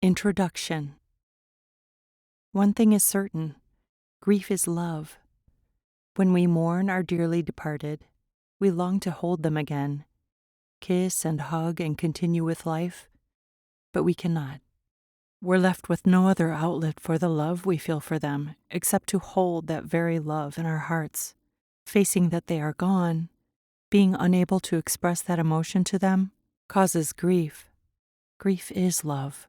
Introduction. One thing is certain, grief is love. When we mourn our dearly departed, we long to hold them again, kiss and hug and continue with life, but we cannot. We're left with no other outlet for the love we feel for them except to hold that very love in our hearts, facing that they are gone. Being unable to express that emotion to them causes grief. Grief is love.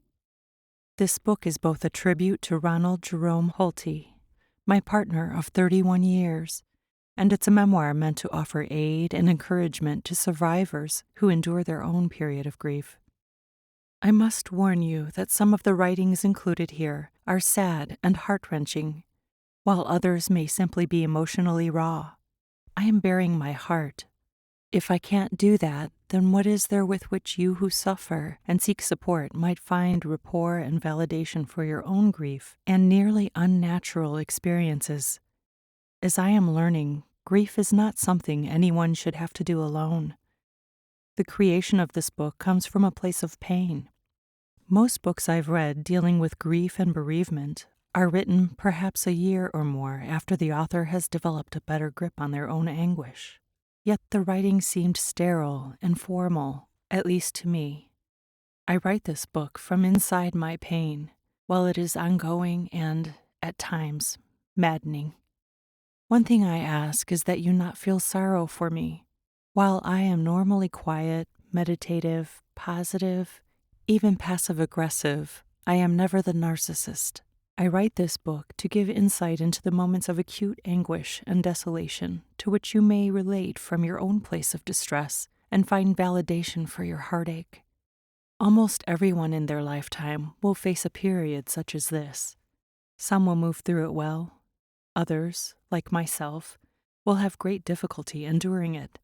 This book is both a tribute to Ronald Jerome Holte, my partner of 31 years, and it's a memoir meant to offer aid and encouragement to survivors who endure their own period of grief. I must warn you that some of the writings included here are sad and heart-wrenching, while others may simply be emotionally raw. I am bearing my heart. If I can't do that, then what is there with which you who suffer and seek support might find rapport and validation for your own grief and nearly unnatural experiences? As I am learning, grief is not something anyone should have to do alone. The creation of this book comes from a place of pain. Most books I've read dealing with grief and bereavement are written perhaps a year or more after the author has developed a better grip on their own anguish. Yet the writing seemed sterile and formal, at least to me. I write this book from inside my pain, while it is ongoing and, at times, maddening. One thing I ask is that you not feel sorrow for me. While I am normally quiet, meditative, positive, even passive-aggressive, I am never the narcissist. I write this book to give insight into the moments of acute anguish and desolation to which you may relate from your own place of distress and find validation for your heartache. Almost everyone in their lifetime will face a period such as this. Some will move through it well. Others, like myself, will have great difficulty enduring it.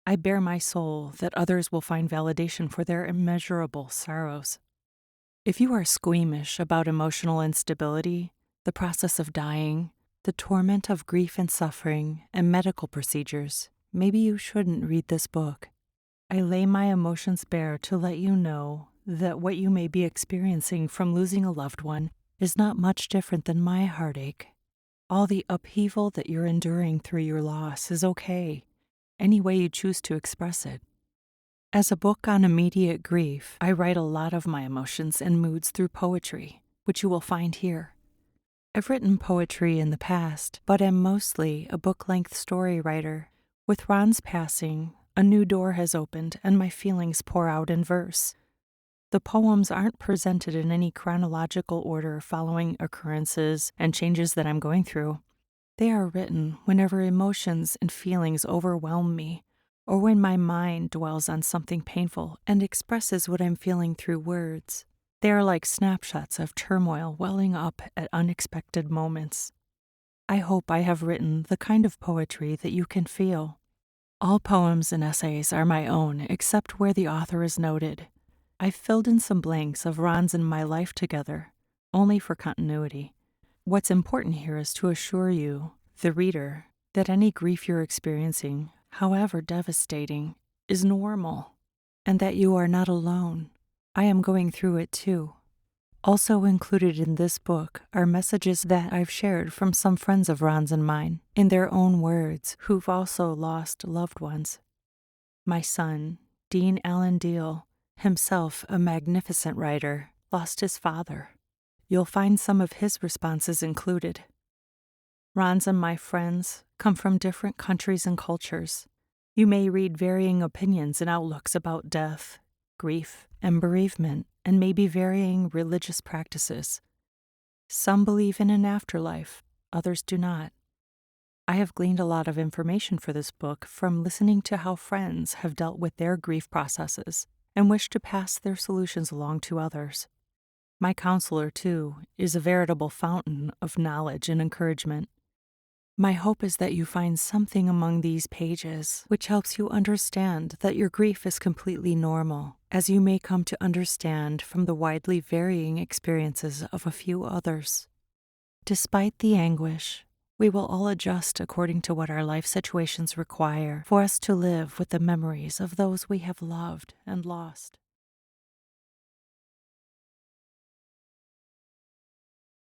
I bare my soul that others will find validation for their immeasurable sorrows. If you are squeamish about emotional instability, the process of dying, the torment of grief and suffering, and medical procedures, maybe you shouldn't read this book. I lay my emotions bare to let you know that what you may be experiencing from losing a loved one is not much different than my heartache. All the upheaval that you're enduring through your loss is okay, any way you choose to express it. As a book on immediate grief, I write a lot of my emotions and moods through poetry, which you will find here. I've written poetry in the past, but am mostly a book-length story writer. With Ron's passing, a new door has opened and my feelings pour out in verse. The poems aren't presented in any chronological order following occurrences and changes that I'm going through. They are written whenever emotions and feelings overwhelm me, or when my mind dwells on something painful and expresses what I'm feeling through words. They are like snapshots of turmoil welling up at unexpected moments. I hope I have written the kind of poetry that you can feel. All poems and essays are my own, except where the author is noted. I've filled in some blanks of Ron's and my life together, only for continuity. What's important here is to assure you, the reader, that any grief you're experiencing, however devastating, is normal, and that you are not alone. I am going through it too. Also included in this book are messages that I've shared from some friends of Ron's and mine, in their own words, who've also lost loved ones. My son, Dean Allen Deal, himself a magnificent writer, lost his father. You'll find some of his responses included. Ron's and my friends come from different countries and cultures. You may read varying opinions and outlooks about death, grief, and bereavement, and maybe varying religious practices. Some believe in an afterlife, others do not. I have gleaned a lot of information for this book from listening to how friends have dealt with their grief processes and wish to pass their solutions along to others. My counselor, too, is a veritable fountain of knowledge and encouragement. My hope is that you find something among these pages which helps you understand that your grief is completely normal, as you may come to understand from the widely varying experiences of a few others. Despite the anguish, we will all adjust according to what our life situations require for us to live with the memories of those we have loved and lost.